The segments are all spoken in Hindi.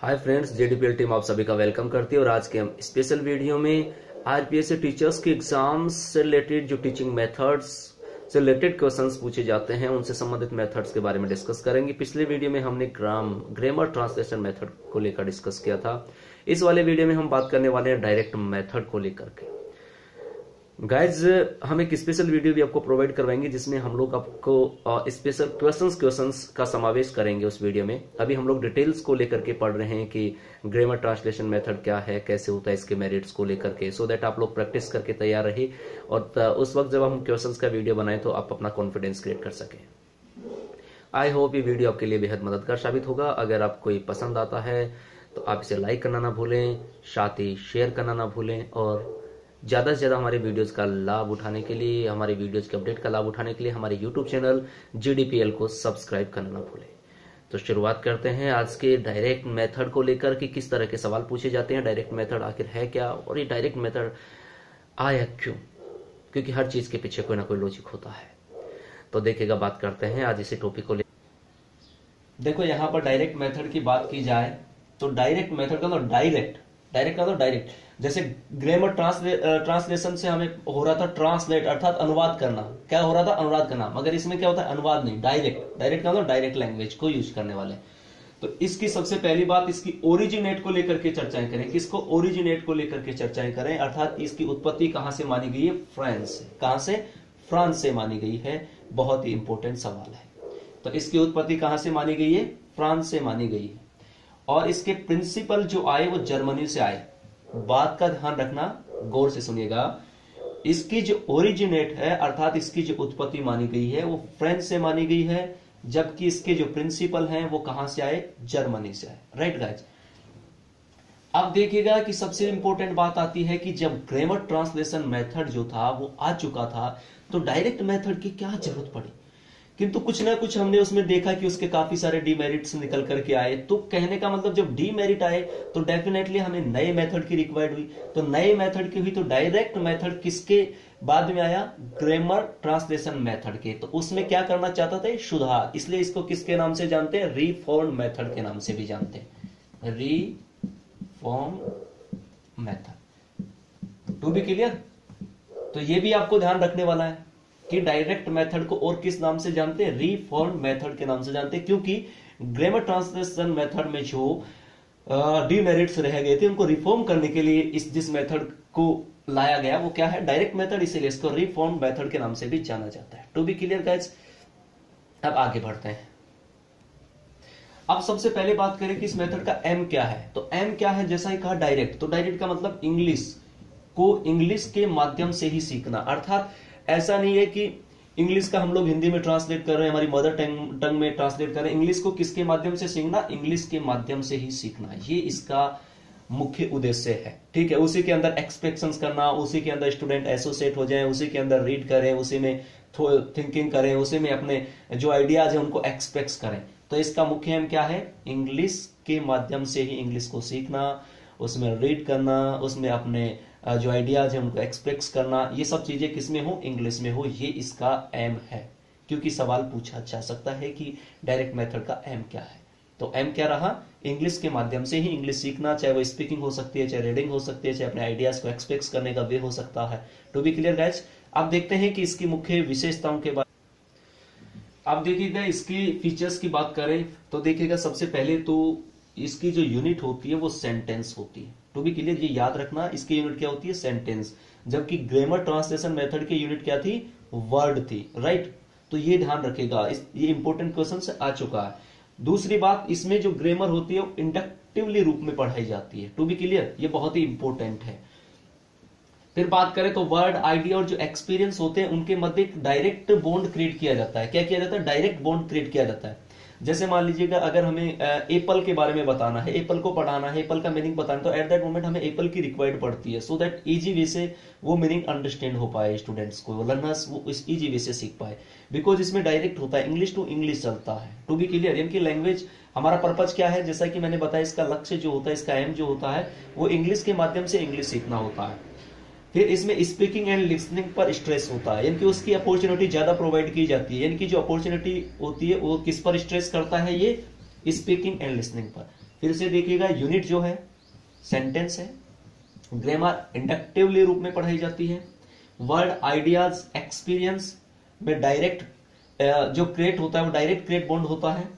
हाय फ्रेंड्स, जेडीपीएल टीम आप सभी का वेलकम करती है। और आज के हम स्पेशल वीडियो में आरपीएससी टीचर्स के एग्जाम्स से रिलेटेड जो टीचिंग मेथड्स से रिलेटेड क्वेश्चंस पूछे जाते हैं उनसे संबंधित मेथड्स के बारे में डिस्कस करेंगे। पिछले वीडियो में हमने ग्रामर ट्रांसलेशन मेथड को लेकर डिस्कस किया था। इस वाले वीडियो में हम बात करने वाले हैं डायरेक्ट मेथड को लेकर के। गाइज, हम एक स्पेशल वीडियो भी आपको प्रोवाइड करवाएंगे जिसमें हम लोग आपको स्पेशल क्वेश्चंस का समावेश करेंगे उस वीडियो में। अभी हम लोग डिटेल्स को लेकर के पढ़ रहे हैं कि ग्रामर ट्रांसलेशन मेथड क्या है, कैसे होता है, इसके मेरिट्स को लेकर के, सो दैट आप लोग प्रैक्टिस करके तैयार रहे और उस वक्त जब हम क्वेश्चंस का वीडियो बनाए तो आप अपना कॉन्फिडेंस क्रिएट कर सके। आई होप ये वीडियो आपके लिए बेहद मददगार साबित होगा। अगर आपको ये पसंद आता है तो आप इसे लाइक करना ना भूलें, साथ ही शेयर करना ना भूलें और ज्यादा से ज्यादा हमारे वीडियोस का लाभ उठाने के लिए, हमारे वीडियोस के अपडेट का लाभ उठाने के लिए हमारे यूट्यूब चैनल जीडीपीएल को सब्सक्राइब करना ना भूलें। तो शुरुआत करते हैं आज के डायरेक्ट मेथड को लेकर कि किस तरह के सवाल पूछे जाते हैं, डायरेक्ट मेथड आखिर है क्या और ये डायरेक्ट मेथड आया क्यों, क्योंकि हर चीज के पीछे कोई ना कोई लॉजिक होता है। तो देखिएगा, बात करते हैं आज इसी टॉपिक को लेकर। देखो, यहाँ पर डायरेक्ट मेथड की बात की जाए तो डायरेक्ट मेथड का मतलब डायरेक्ट जैसे ग्रामर ट्रांसलेशन से हमें हो रहा था ट्रांसलेट अर्थात अनुवाद करना। क्या हो रहा था? अनुवाद करना। मगर इसमें क्या होता है? अनुवाद नहीं, डायरेक्ट का मतलब डायरेक्ट लैंग्वेज को यूज करने वाले। तो इसकी सबसे पहली बात, इसकी ओरिजिनेट को लेकर के चर्चाएं करें। किसको? ओरिजिनेट को लेकर के चर्चाएं करें, अर्थात इसकी उत्पत्ति कहां से मानी गई है? फ्रांस से। कहां से? फ्रांस से मानी गई है। बहुत ही इंपॉर्टेंट सवाल है। तो इसकी उत्पत्ति कहां से मानी गई है? फ्रांस से मानी गई है। और इसके प्रिंसिपल जो आए वो जर्मनी से आए। बात का ध्यान रखना, गौर से सुनिएगा। इसकी जो ओरिजिनेट है अर्थात इसकी जो उत्पत्ति मानी गई है वो फ्रेंच से मानी गई है, जबकि इसके जो प्रिंसिपल हैं वो कहां से आए? जर्मनी से आए। Right guys. अब देखिएगा कि सबसे इंपॉर्टेंट बात आती है कि जब ग्रामर ट्रांसलेशन मेथड जो था वो आ चुका था तो डायरेक्ट मेथड की क्या जरूरत पड़ी। किंतु कुछ ना कुछ हमने उसमें देखा कि उसके काफी सारे डीमेरिट्स निकल करके आए। तो कहने का मतलब जब डीमेरिट आए तो डेफिनेटली हमें नए मेथड की रिक्वायर्ड हुई। तो नए मेथड की हुई तो डायरेक्ट मेथड किसके बाद में आया? ग्रामर ट्रांसलेशन मेथड के। तो उसमें क्या करना चाहता था? सुधार। इसलिए इसको किसके नाम से जानते हैं? रिफॉर्म मेथड के नाम से भी जानते हैं। Reform method. To be clear? तो ये भी आपको ध्यान रखने वाला है कि डायरेक्ट मेथड को और किस नाम से जानते हैं? रिफॉर्म मेथड के नाम से जानते हैं, क्योंकि ग्रामर ट्रांसलेशन मेथड में जो डीमेरिट्स रह गए थे उनको रिफॉर्म करने के लिए जिस मेथड को लाया गया वो क्या है? Direct method. इसीलिए इसको रिफॉर्म मेथड के नाम से भी जाना जाता है। To be clear guys? अब आगे बढ़ते हैं। अब सबसे पहले बात करें कि इस मेथड का एम क्या है। तो एम क्या है? जैसा ही कहा डायरेक्ट, तो डायरेक्ट का मतलब इंग्लिश को इंग्लिश के माध्यम से ही सीखना। अर्थात ऐसा नहीं है कि इंग्लिश का हम लोग हिंदी में ट्रांसलेट कर रहे हैं, हमारी मदर टंग में ट्रांसलेट कर रहे हैं। इंग्लिश को किसके माध्यम से सीखना? इंग्लिश के माध्यम से ही सीखना। ये इसका मुख्य उद्देश्य है। ठीक है। उसी के अंदर एक्सपेक्टेशंस करना, उसी के अंदर स्टूडेंट एसोसिएट हो जाए, उसी के अंदर रीड करें, उसी में थिंकिंग करें, उसी में अपने जो आइडियाज है उनको एक्सपेक्ट करें। तो इसका मुख्य एम क्या है? इंग्लिश के माध्यम से ही इंग्लिश को सीखना, उसमें रीड करना, उसमें अपने जो आइडियाज है उनको एक्सप्रेस करना। ये सब चीजें किसमें हो? इंग्लिश में हो। ये इसका एम है। क्योंकि सवाल पूछा जा सकता है कि डायरेक्ट मेथड का एम क्या है। तो एम क्या रहा? इंग्लिश के माध्यम से ही इंग्लिश सीखना, चाहे वो स्पीकिंग हो सकती है, चाहे रीडिंग हो सकती है, चाहे अपने आइडियाज को एक्सप्रेस करने का वे हो सकता है। To be clear guys? अब देखते हैं कि इसकी मुख्य विशेषताओं के बारे। अब देखिएगा, इसकी फीचर्स की बात करें तो देखिएगा, सबसे पहले तो इसकी जो यूनिट होती है वो सेंटेंस होती है। टू बी क्लियर, ये याद रखना, इसकी यूनिट क्या होती है? सेंटेंस। जबकि ग्रामर ट्रांसलेशन मेथड की यूनिट क्या थी? वर्ड थी। राइट। तो ये ध्यान रखेगा, ये इंपॉर्टेंट क्वेश्चन से आ चुका है। दूसरी बात, इसमें जो ग्रामर होती है वो इंडक्टिवली रूप में पढ़ाई जाती है। टू बी क्लियर, ये बहुत ही इंपॉर्टेंट है। फिर बात करें तो वर्ड, आइडिया और जो एक्सपीरियंस होते हैं उनके मध्य एक डायरेक्ट बॉन्ड क्रिएट किया जाता है। क्या किया जाता है? डायरेक्ट बॉन्ड क्रिएट किया जाता है। जैसे मान लीजिएगा, अगर हमें एप्पल के बारे में बताना है, एप्पल को पढ़ाना है, एप्पल का मीनिंग बताना, तो एट दैट मोमेंट हमें एप्पल की रिक्वायर्ड पड़ती है, सो दैट इजी वे से वो मीनिंग अंडरस्टैंड हो पाए, स्टूडेंट्स को, लर्नर्स वो इस इजी वे से सीख पाए। बिकॉज इसमें डायरेक्ट होता है, इंग्लिश टू इंग्लिश चलता है। टू बी क्लियर, यानी कि लैंग्वेज, हमारा पर्पज क्या है? जैसा कि मैंने बताया, इसका लक्ष्य जो होता है, इसका एम जो होता है वो इंग्लिश के माध्यम से इंग्लिश सीखना होता है। फिर इसमें स्पीकिंग एंड लिसनिंग पर स्ट्रेस होता है, यानी कि उसकी अपॉर्चुनिटी ज्यादा प्रोवाइड की जाती है। यानी कि जो अपॉर्चुनिटी होती है वो किस पर स्ट्रेस करता है? ये स्पीकिंग एंड लिसनिंग पर। फिर से देखिएगा, यूनिट जो है सेंटेंस है, ग्रामर इंडक्टिवली रूप में पढ़ाई जाती है, वर्ड आइडियाज एक्सपीरियंस में डायरेक्ट जो क्रिएट होता है वो डायरेक्ट क्रिएट बॉन्ड होता है,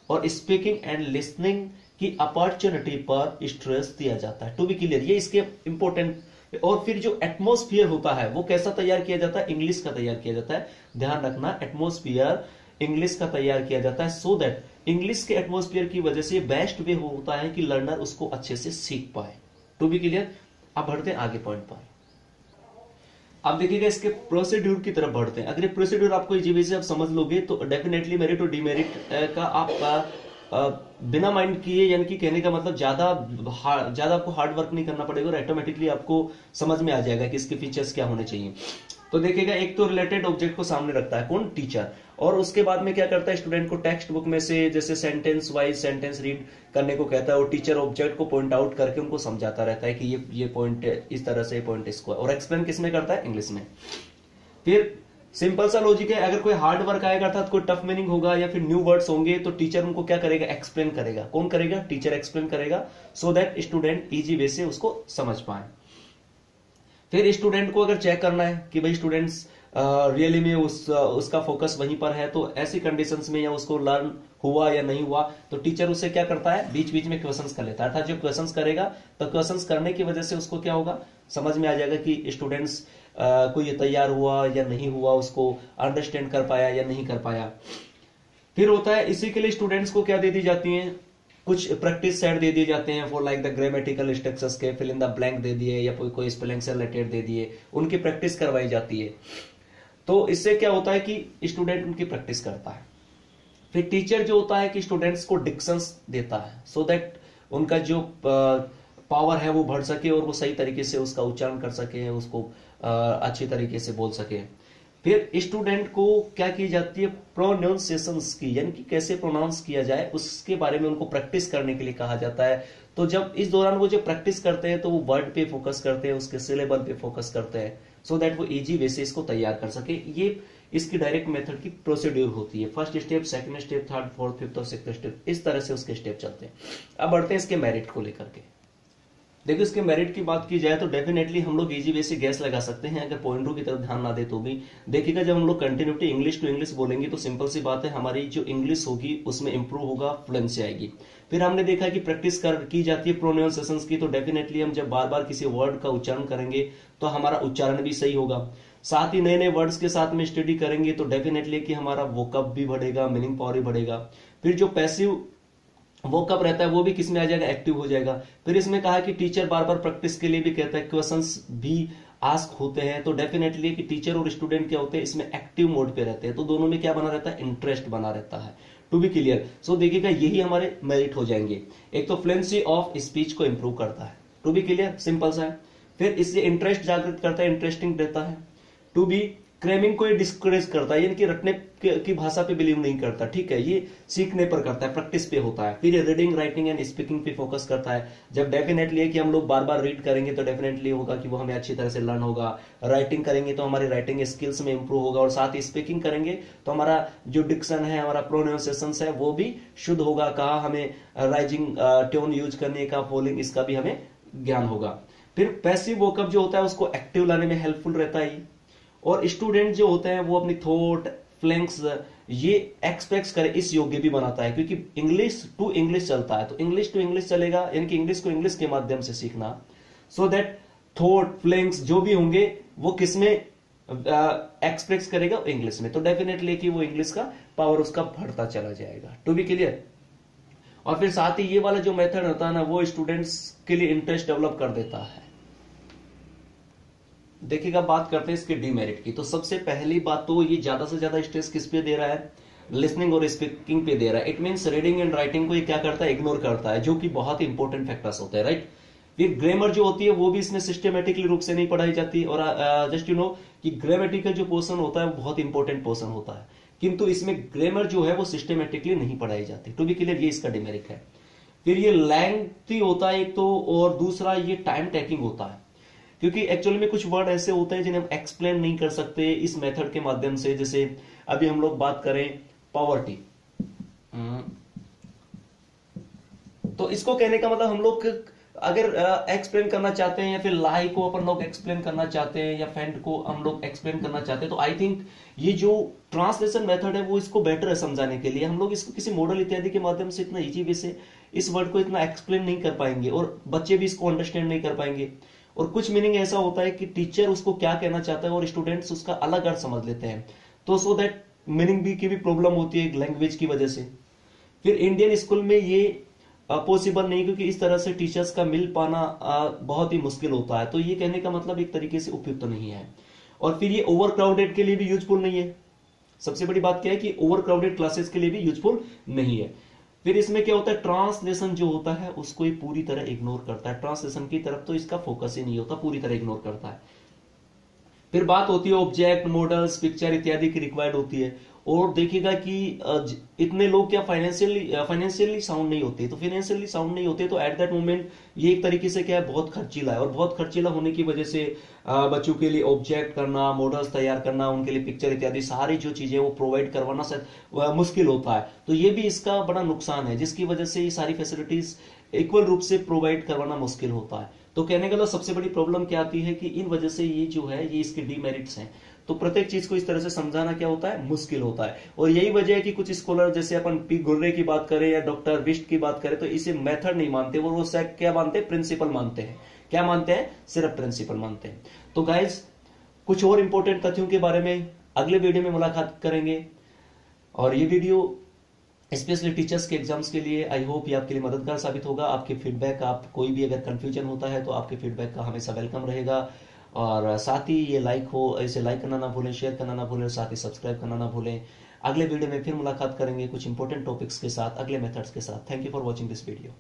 और स्पीकिंग एंड लिसनिंग की अपॉर्चुनिटी पर स्ट्रेस दिया जाता है। टू बी क्लियर, ये इसके इंपॉर्टेंट। और फिर जो एटमॉस्फेयर होता है वो कैसा तैयार किया जाता है, इंग्लिश का तैयार किया जाता है। ध्यान रखना, एटमॉस्फेयर इंग्लिश का तैयार किया जाता है, सो दैट इंग्लिश के एटमॉस्फेयर की वजह से बेस्ट वे होता है कि लर्नर उसको अच्छे से सीख पाए। To be clear. अब बढ़ते हैं आगे पॉइंट पर। अब देखिएगा इसके प्रोसीड्यूर की तरफ बढ़ते हैं। अगर ये प्रोसीड्यूर आपको इजी से आप समझ लोगे तो डेफिनेटली मेरिट और डिमेरिट का आप बिना माइंड किए, यानी कि कहने का मतलब ज्यादा आपको हार्ड वर्क नहीं करना पड़ेगा और ऑटोमेटिकली आपको समझ में आ जाएगा कि इसके फीचर्स क्या होने चाहिए। तो देखिएगा, एक तो रिलेटेड ऑब्जेक्ट को सामने रखता है कौन, टीचर, और उसके बाद में क्या करता है, स्टूडेंट को टेक्स्ट बुक में से जैसे सेंटेंस वाइज सेंटेंस रीड करने को कहता है, और टीचर ऑब्जेक्ट को पॉइंट आउट करके उनको समझाता रहता है कि ये पॉइंट इस तरह से, पॉइंट इसको, और एक्सप्लेन किस में करता है, इंग्लिश में। फिर सिंपल सा लॉजिक है, अगर कोई हार्ड वर्क आएगा अर्थात कोई टफ मीनिंग होगा या फिर न्यू वर्ड्स होंगे तो टीचर उनको क्या करेगा, एक्सप्लेन करेगा। कौन करेगा, टीचर एक्सप्लेन करेगा, so that student easy way से उसको समझ पाए। फिर स्टूडेंट को अगर चेक करना है कि भाई स्टूडेंट्स रियली में उसका फोकस वहीं पर है, तो ऐसी कंडीशंस में या उसको लर्न हुआ या नहीं हुआ तो टीचर उसे क्या करता है, बीच बीच में क्वेश्चंस कर लेता है। अर्थात जो क्वेश्चंस करेगा तो क्वेश्चंस करने की वजह से उसको क्या होगा, समझ में आ जाएगा कि स्टूडेंट्स को ये तैयार हुआ या नहीं हुआ, उसको अंडरस्टैंड कर पाया या नहीं कर पाया। फिर होता है, इसी के लिए स्टूडेंट्स को क्या दे दी जाती है, कुछ प्रैक्टिस सेट दे दिए जाते हैं for like the grammatical structures के, फिल इन द ब्लैंक दे दिए या कोई स्पेलिंग से रिलेटेड दे दिए, उनकी प्रैक्टिस करवाई जाती है। तो इससे क्या होता है कि स्टूडेंट उनकी प्रैक्टिस करता है। फिर टीचर जो होता है कि स्टूडेंट्स को डिक्शंस देता है, सो दैट उनका जो पावर है वो बढ़ सके और वो सही तरीके से उसका उच्चारण कर सके, उसको अच्छी तरीके से बोल सके। फिर स्टूडेंट को क्या की जाती है, प्रोनाउंसिएशंस की, यानी कि कैसे प्रोनाउंस किया जाए उसके बारे में उनको प्रैक्टिस करने के लिए कहा जाता है। तो जब इस दौरान वो जो प्रैक्टिस करते हैं तो वो वर्ड पे फोकस करते हैं, उसके सिलेबल पे फोकस करते हैं, सो दैट वो इजी वे से इसको तैयार कर सके। ये इसकी डायरेक्ट मेथड की प्रोसीड्यूर होती है। First step, second step, third, fourth, fifth और सिक्स्थ स्टेप, इस तरह से उसके स्टेप चलते हैं। अब बढ़ते हैं इसके मेरिट को लेकर के। देखो, इसके मेरिट की बात की जाए तो डेफिनेटली हम लोग इजी वे से गैस लगा सकते हैं अगर पॉइंटों की तरफ ध्यान ना दे तो भी। देखिएगा, जब हम लोग कंटिन्यूटी इंग्लिश टू इंग्लिश बोलेंगे तो सिंपल सी बात है, हमारी जो इंग्लिश होगी उसमें इंप्रूव होगा, फ्लुएंसी आएगी। फिर हमने देखा कि प्रैक्टिस की जाती है प्रोनाउंसिएशंस की, तो डेफिनेटली हम जब बार बार किसी वर्ड का उच्चारण करेंगे तो हमारा उच्चारण भी सही होगा। साथ ही नए नए वर्ड्स के साथ में स्टडी करेंगे तो डेफिनेटली कि हमारा वोकैब भी बढ़ेगा, मीनिंग पावर भी बढ़ेगा। फिर जो पैसिव वो कब रहता है वो भी किस में आ जाएगा, एक्टिव हो जाएगा। फिर इसमें कहा कि टीचर बार बार प्रैक्टिस के लिए भी कहता है, क्वेश्चंस भी आस्क होते हैं, तो डेफिनेटली कि टीचर और स्टूडेंट क्या होते हैं इसमें एक्टिव मोड पे रहते हैं, तो दोनों में क्या बना रहता है, इंटरेस्ट बना रहता है। To be clear. सो देखिएगा, यही हमारे मेरिट हो जाएंगे। एक तो फ्लुएंसी ऑफ स्पीच को इंप्रूव करता है, टू बी क्लियर, सिंपल सा है। फिर इससे इंटरेस्ट जागृत करता है, इंटरेस्टिंग रहता है। टू बी क्रेमिंग को डिस्करेज करता है, यानी कि रटने की भाषा पे बिलीव नहीं करता, ठीक है, ये सीखने पर करता है, प्रैक्टिस पे होता है। फिर रीडिंग, राइटिंग एंड स्पीकिंग पे फोकस करता है। जब डेफिनेटली है कि हम लोग बार बार रीड करेंगे तो डेफिनेटली होगा कि वो हमें अच्छी तरह से लर्न होगा। राइटिंग करेंगे तो हमारी राइटिंग स्किल्स में इंप्रूव होगा, और साथ ही स्पीकिंग करेंगे तो हमारा जो डिक्शन है, हमारा प्रोनाउंसिएशन है वो भी शुद्ध होगा। कहा हमें राइजिंग टोन यूज करने का, फॉलोइंग, इसका भी हमें ज्ञान होगा। फिर पैसिव वोकैब जो होता है उसको एक्टिव लाने में हेल्पफुल रहता है। और स्टूडेंट जो होते हैं वो अपनी थॉट, फ्लैंक्स ये एक्सप्रेस करे इस योग्य भी बनाता है, क्योंकि इंग्लिश टू इंग्लिश चलता है, तो इंग्लिश टू इंग्लिश चलेगा, यानी कि इंग्लिश को इंग्लिश के माध्यम से सीखना, सो दैट थॉट, फ्लैंक्स जो भी होंगे वो किसमें एक्सप्रेस करेगा, इंग्लिश में। तो डेफिनेटली कि वो इंग्लिश का पावर उसका बढ़ता चला जाएगा। To be clear. और फिर साथ ही ये वाला जो मेथड होता है ना, वो स्टूडेंट्स के लिए इंटरेस्ट डेवलप कर देता है। देखिएगा, बात करते हैं इसके डीमेरिट की। तो सबसे पहली बात तो ये ज्यादा से ज्यादा स्ट्रेस किस पे दे रहा है, लिसनिंग और स्पीकिंग पे दे रहा है। It means reading and writing को ये क्या करता है, इग्नोर करता है, जो कि बहुत ही इंपॉर्टेंट फैक्टर्स होते हैं, राइट। फिर ग्रामर जो होती है वो भी इसमें सिस्टमेटिकली रूप से नहीं पढ़ाई जाती, और जस्ट यू नो कि ग्रामेटिकल जो पोर्शन होता है वो बहुत इंपॉर्टेंट पोर्शन होता है, किंतु इसमें ग्रामर जो है वो सिस्टमेटिकली नहीं पढ़ाई जाती। टू बी क्लियर, ये इसका डिमेरिट है। फिर ये लेंथी होता है एक तो, और दूसरा ये टाइम टेकिंग होता है, क्योंकि एक्चुअली में कुछ वर्ड ऐसे होते हैं जिन्हें हम एक्सप्लेन नहीं कर सकते इस मेथड के माध्यम से। जैसे अभी हम लोग बात करें पॉवर्टी, तो इसको कहने का मतलब हम लोग अगर एक्सप्लेन करना चाहते हैं या फिर लाई को अपन लोग एक्सप्लेन करना चाहते हैं या फेंड को हम लोग एक्सप्लेन करना चाहते हैं, तो आई थिंक ये जो ट्रांसलेशन मेथड है वो इसको बेटर है समझाने के लिए। हम लोग इसको किसी मॉडल इत्यादि के माध्यम से इतना इजी वे से इस वर्ड को इतना एक्सप्लेन नहीं कर पाएंगे और बच्चे भी इसको अंडरस्टैंड नहीं कर पाएंगे। और कुछ मीनिंग ऐसा होता है कि टीचर उसको क्या कहना चाहता है और स्टूडेंट्स उसका अलग अर्थ समझ लेते हैं, तो सो दैट मीनिंग भी की भी प्रॉब्लम होती है लैंग्वेज की वजह से। फिर इंडियन स्कूल में ये पॉसिबल नहीं, क्योंकि इस तरह से टीचर्स का मिल पाना बहुत ही मुश्किल होता है। तो ये कहने का मतलब एक तरीके से उपयुक्त तो नहीं है। और फिर ये ओवर क्राउडेड के लिए भी यूजफुल नहीं है। सबसे बड़ी बात क्या है कि ओवर क्राउडेड क्लासेस के लिए भी यूजफुल नहीं है। फिर इसमें क्या होता है, ट्रांसलेशन जो होता है उसको ही पूरी तरह इग्नोर करता है, ट्रांसलेशन की तरफ तो इसका फोकस ही नहीं होता, पूरी तरह इग्नोर करता है। फिर बात होती है ऑब्जेक्ट, मॉडल्स, पिक्चर इत्यादि की रिक्वायर्ड होती है। और देखिएगा कि इतने लोग क्या फाइनेंशियली साउंड नहीं होते, तो फाइनेंशियली साउंड नहीं होते तो एट दैट मोमेंट ये एक तरीके से क्या है, बहुत खर्चीला है। और बहुत खर्चीला होने की वजह से बच्चों के लिए ऑब्जेक्ट करना, मॉडल्स तैयार करना, उनके लिए पिक्चर इत्यादि सारी जो चीजें वो प्रोवाइड करवाना मुश्किल होता है। तो ये भी इसका बड़ा नुकसान है, जिसकी वजह से ये सारी फैसिलिटीज इक्वल रूप से प्रोवाइड करवाना मुश्किल होता है। तो कहने का सबसे बड़ी प्रॉब्लम क्या आती है कि इन वजह से ये जो है ये इसके डीमेरिट्स हैं। तो प्रत्येक चीज को इस तरह से समझाना क्या होता है, मुश्किल होता है। और यही वजह है कि कुछ स्कॉलर, जैसे अपन पी गुर्रे की बात करें या डॉक्टर बिस्ट की बात करें, तो इसे मेथड नहीं मानते, वो क्या मानते हैं, प्रिंसिपल मानते हैं। क्या मानते हैं, सिर्फ प्रिंसिपल मानते हैं। तो गाइज कुछ और इंपॉर्टेंट तथ्यों के बारे में अगले वीडियो में मुलाकात करेंगे। और ये वीडियो स्पेशली टीचर्स के एग्जाम्स के लिए आई होप ये आपके लिए मददगार साबित होगा। आपके फीडबैक, आप कोई भी अगर कंफ्यूजन होता है तो आपके फीडबैक का हमेशा वेलकम रहेगा। और साथ ही ये इसे लाइक करना ना भूलें, शेयर करना ना भूलें, साथ ही सब्सक्राइब करना ना भूलें। अगले वीडियो में फिर मुलाकात करेंगे कुछ इंपॉर्टेंट टॉपिक्स के साथ, अगले मेथड्स के साथ। Thank you for watching this video.